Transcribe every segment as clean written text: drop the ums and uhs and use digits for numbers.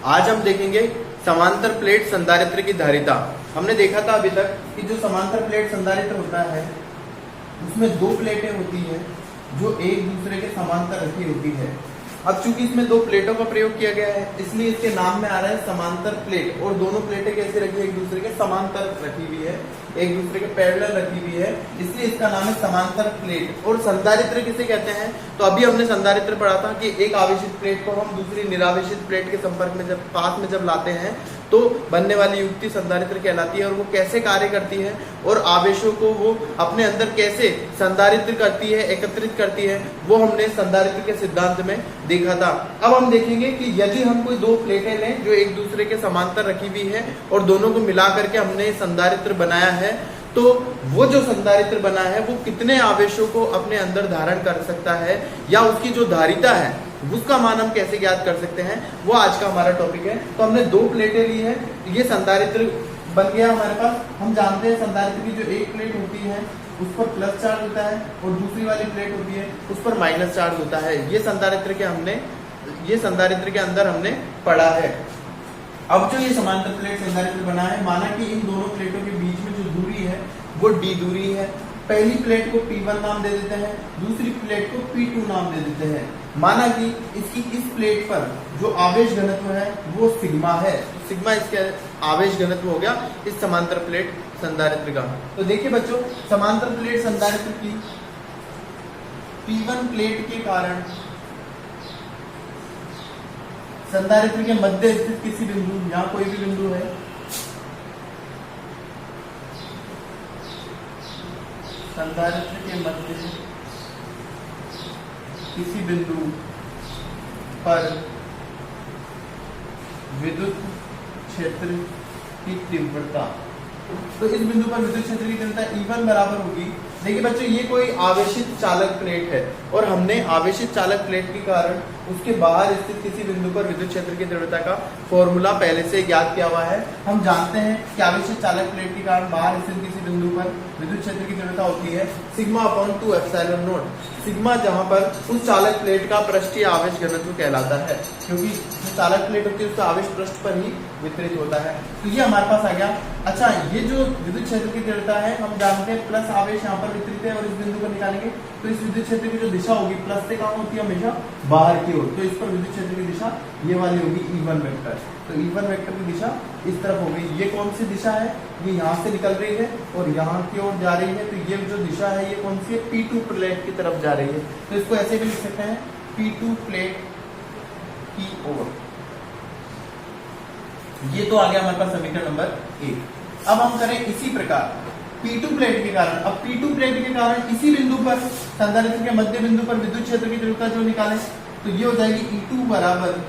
आज हम देखेंगे समांतर प्लेट संधारित्र की धारिता। हमने देखा था अभी तक कि जो समांतर प्लेट संधारित्र होता है उसमें दो प्लेटें होती है जो एक दूसरे के समांतर रखी होती है। अब चूंकि इसमें दो प्लेटों का प्रयोग किया गया है इसलिए इसके नाम में आ रहा है समांतर प्लेट। और दोनों प्लेटें कैसे रखी है, एक दूसरे के समांतर रखी हुई है, एक दूसरे के पैरेलल रखी हुई है, इसलिए इसका नाम है समांतर प्लेट। और संधारित्र किसे कहते हैं, तो अभी हमने संधारित्र पढ़ा था कि एक आवेशित प्लेट को हम दूसरी निरावेशित प्लेट के संपर्क में जब पास में जब लाते हैं तो बनने वाली युक्ति संधारित्र कहलाती है। और वो कैसे कार्य करती है और आवेशों को वो अपने अंदर कैसे संधारित्र करती है, एकत्रित करती है, वो हमने संधारित्र के सिद्धांत में देखा था। अब हम देखेंगे कि यदि हम कोई दो प्लेटें लें जो एक दूसरे के समांतर रखी हुई है और दोनों को मिला करके हमने संधारित्र बनाया है, तो वो जो संधारित्र बना है वो कितने आवेशों को अपने अंदर धारण कर सकता है या उसकी जो धारिता है उसका मान हम कैसे ज्ञात कर सकते हैं, वो आज का हमारा टॉपिक है। तो हमने दो प्लेटें ली है, ये संधारित्र बन गया हमारे पास। हम जानते हैं संधारित्र की जो एक प्लेट होती है उस पर प्लस चार्ज होता है और दूसरी वाली प्लेट होती है उस पर माइनस चार्ज होता है। ये संधारित्र के अंदर हमने पढ़ा है। अब जो ये समांतर प्लेट संधारित्र बना है, माना कि इन दोनों प्लेटों के बीच में जो दूरी है वो d दूरी है। पहली प्लेट को P1 नाम दे देते हैं, दूसरी प्लेट को P2 नाम दे देते हैं। माना कि इसकी इस प्लेट पर जो आवेश घनत्व है वो सिग्मा है, तो सिग्मा इसके आवेश घनत्व हो गया इस समांतर प्लेट संधारित्र का। तो देखिए बच्चों, समांतर प्लेट संधारित्र की P1 प्लेट के कारण संधारित्र के मध्य स्थित किसी बिंदु, यहाँ कोई भी बिंदु है, संधारित्र के मध्य किसी बिंदु पर विद्युत क्षेत्र की तीव्रता, तो इस बिंदु पर विद्युत क्षेत्र की तीव्रता E1 बराबर होगी। देखिए बच्चों, ये कोई आवेशित चालक प्लेट है और हमने आवेशित चालक प्लेट के कारण उसके बाहर स्थित किसी बिंदु पर विद्युत क्षेत्र की तीव्रता का फॉर्मूला पहले से ज्ञात किया हुआ है। हम जानते हैं कि आवेशित चालक प्लेट के कारण बाहर स्थित किसी बिंदु पर विद्युत क्षेत्र की तीव्रता होती है sigma upon 2 epsilon not. Sigma जहां पर उस चालक प्लेट का पृष्ठीय आवेश घनत्व कहलाता है, क्योंकि जो चालक प्लेट होती है उसका आवेश पृष्ठ पर ही वितरित होता है। तो ये हमारे पास आ गया। अच्छा, ये जो विद्युत क्षेत्र की तीव्रता है हम जानते हैं प्लस आवेश यहाँ पर वितरित है और इस बिंदु पर निकालेंगे तो इस विद्युत क्षेत्र की जो दिशा होगी प्लस से कहाँ होती है, हमेशा बाहर की ओर। तो इस पर विद्युत क्षेत्र की दिशा ये वाली होगी E1 वेक्टर। तो E1 वेक्टर की दिशा इस तरफ हो गई। ये कौन सी दिशा है, ये यहाँ से निकल रही है और यहाँ की ओर जा रही है। तो ये जो दिशा है ये कौन सी है, P2 प्लेट की तरफ जा रही है। तो इसको ऐसे भी लिख सकते हैं P2 प्लेट की ओर। ये तो आ गया हमारे पास समीकरण नंबर 1। अब हम करें इसी प्रकार P2 प्लेट के कारण। अब P2 प्लेट के कारण इसी बिंदु पर संधारित्र के मध्य बिंदु पर विद्युत क्षेत्र की तीव्रता जो निकालें तो ये हो जाएगी E2 बराबर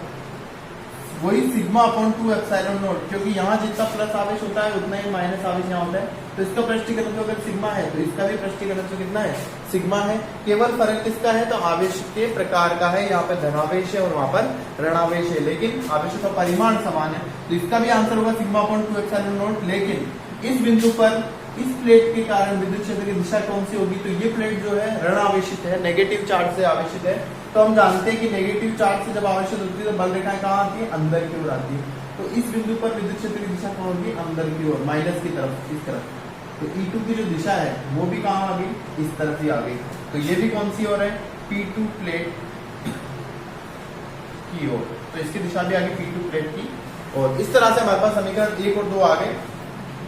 वही सिग्मा अपॉन 2 एप्सिलॉन नॉट, क्योंकि यहाँ जितना प्लस आवेश होता है उतना ही माइनस आवेश यहाँ होता है। तो इसका पृष्ठीय घनत्व अगर सिग्मा है तो इसका भी पृष्ठीय घनत्व कितना है, सिग्मा है। केवल फर्क किसका है, तो आवेश के प्रकार का है। यहाँ पर धनावेश है और वहां पर ऋणावेश है, लेकिन आवेशों का परिमाण समान है। तो इसका भी आंसर होगा सिग्मा अपॉन 2 एप्सिलॉन नॉट। लेकिन इस बिंदु पर इस प्लेट के कारण विद्युत क्षेत्र की दिशा कौन सी होगी, तो ये प्लेट जो है ऋण आवेशित है, नेगेटिव चार्ज से आवेशित है। तो हम जानते हैं कि नेगेटिव चार्ज से जब आवेशित होती है तो बल रेखाएं कहाँ आती है, अंदर की ओर आती है। तो इस बिंदु पर विद्युत क्षेत्र की दिशा कौन होगी, अंदर की ओर, माइनस की तरफ, इस तरफ। तो E2 की जो दिशा है वो भी कहाँ आ गई, इस तरफ ही आ गई। तो ये भी कौन सी ओर है, P2 प्लेट की ओर। तो इसकी दिशा भी आ गई P2 प्लेट की। और इस तरह से हमारे पास समीकरण 1 और 2 आ गए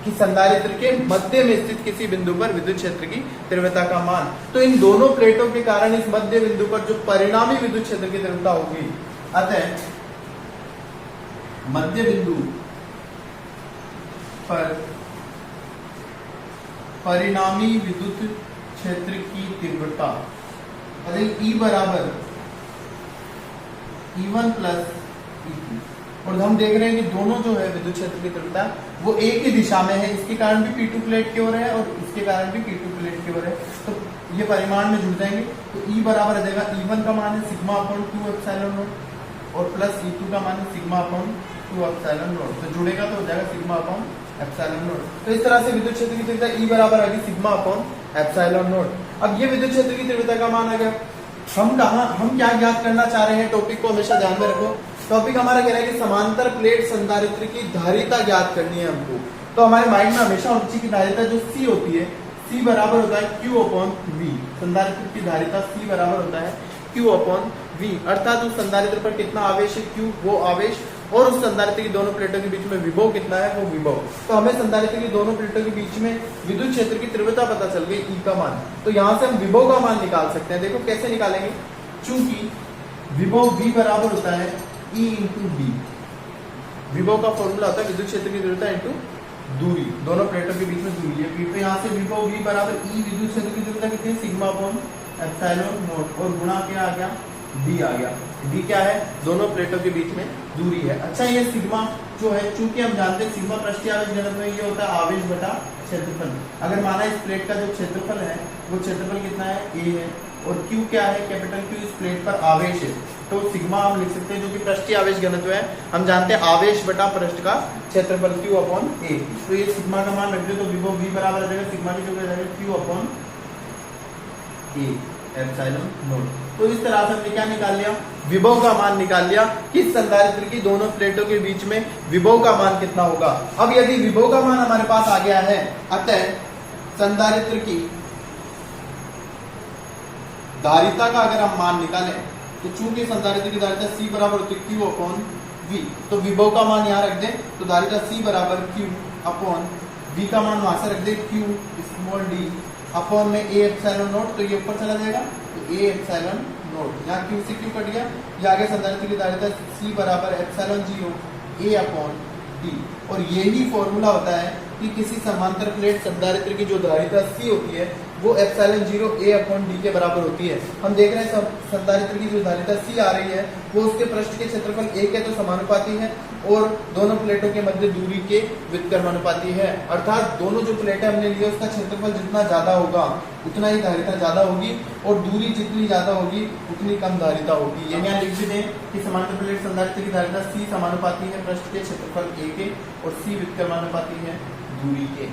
कि संधारित्र के मध्य में स्थित किसी बिंदु पर विद्युत क्षेत्र की तीव्रता का मान। तो इन दोनों प्लेटों के कारण इस मध्य बिंदु पर जो परिणामी विद्युत क्षेत्र की तीव्रता होगी, अतः मध्य बिंदु पर परिणामी विद्युत क्षेत्र की तीव्रता E बराबर E1 प्लस E2। और हम देख रहे हैं कि दोनों जो है विद्युत क्षेत्र की तीव्रता वो एक ही दिशा में है। इसके कारण भी P2 प्लेट की ओर है और इसके कारण भी P2 प्लेट की ओर है। तो ये परिमाण में जुड़ जाएंगे। तो E बराबर आ जाएगा E1 का मान है सिग्मा अपॉन 2 एप्सिलॉन नॉट और प्लस E2 का मान है सिग्मा अपॉन 2 एप्सिलॉन नॉट। तो जुड़ेगा तो हो जाएगा सिग्मा अपॉन एप्सिलॉन नॉट। तो इस तरह से विद्युत क्षेत्र की तीव्रता E बराबर आ गई सिग्मा अपॉन एप्सिलॉन नॉट। अब ये विद्युत क्षेत्र की तीव्रता का मान आ गया। हम क्या ज्ञात करना चाह रहे हैं, टॉपिक को हमेशा ध्यान में रखो। टॉपिक हमारा कह रहा है कि समांतर प्लेट संधारित्र की धारिता ज्ञात करनी है हमको। तो हमारे माइंड में हमेशा होनी चाहिए कि धारिता जो C होती है, C बराबर होता है Q/V। संधारित्र की धारिता C बराबर होता है Q/V, अर्थात उस संधारित्र पर कितना आवेश है Q, वो आवेश, और उस संधारित्र की दोनों प्लेटों के बीच में विभव कितना है, वो विभव। तो हमें संधारित्र की दोनों प्लेटों के बीच में विद्युत क्षेत्र की तीव्रता पता चल गई, E का मान। तो यहाँ से हम विभव का मान निकाल सकते हैं। देखो कैसे निकालेंगे, चूंकि विभव V बराबर होता है E इंटू D। विभव का फॉर्मूला होता है विद्युत क्षेत्र की तीव्रता इंटू दूरी, दोनों प्लेटों के बीच में दूरी है। तो यहाँ से विभव V बराबर E, विद्युत क्षेत्र की तीव्रता कितनी है, सिग्मा अपॉन एप्सिलॉन नॉट, और गुणा क्या आ गया, D आ गया। D क्या है, दोनों प्लेटों के बीच में दूरी है। अच्छा, ये सिग्मा जो है, चूंकि हम जानते हैं सिग्मा पृष्ठीय आवेश घनत्व में ये होता है आवेश बटा क्षेत्रफल। अगर माना इस प्लेट का जो क्षेत्रफल है वो क्षेत्रफल कितना है, A है, और Q क्या है, कैपिटल Q इस प्लेट पर आवेश है। तो सिग्मा हम लिख सकते हैं जो कि पृष्ठीय आवेश घनत्व है। हम जानते हैं आवेश बटा पृष्ठ का क्षेत्रफल Q/A। तो ये सिग्मा का मान रख दे तो विभव V बराबर आ जाएगा सिग्मा की जगह जाएगा Q/A एप्सिलॉन नॉट। तो इस तरह से हमने क्या निकाल लिया, विभव का मान निकाल लिया कि संधारित्र की दोनों प्लेटों के बीच में विभव का मान कितना होगा। अब यदि विभव का मान हमारे पास आ गया है, अतः संधारित्र की धारिता का अगर हम मान निकालें तो चूंकि संधारित्र की धारिता C बराबर होती है Q/V, तो विभव का मान यहाँ रख दें तो धारिता C बराबर Q/V का मान वहां से रख दे Q स्मॉल d अपॉन में A एप्सिलॉन नॉट, तो ये ऊपर चला जाएगा तो A एप्सिलॉन नॉट, यहाँ Q से Q कट गया, ये आगे संधारित्र की धारिता C बराबर एप्सिलॉन 0 A अपॉन D। और यही फॉर्मूला होता है कि किसी समांतर प्लेट संधारित्र की जो धारिता C होती है वो एप्सिलॉन 0 A अपॉन D के बराबर होती है। हम देख रहे हैं संधारित्र की जो धारिता C आ रही है वो उसके पृष्ठ के क्षेत्रफल 1 है तो समानुपाती है, और दोनों प्लेटों के मध्य दूरी के व्युत्क्रमानुपाती है। अर्थात दोनों जो प्लेटें हमने ली उसका क्षेत्रफल जितना ज्यादा होगा उतना ही धारिता ज्यादा होगी, और दूरी जितनी ज्यादा होगी उतनी कम धारिता होगी। ये यहाँ लिख भी दें कि समांतर प्लेट संधारित्र की धारिता C समानुपाती है पृष्ठ के क्षेत्रफल A के, और C व्युत्क्रमानुपाती है दूरी के।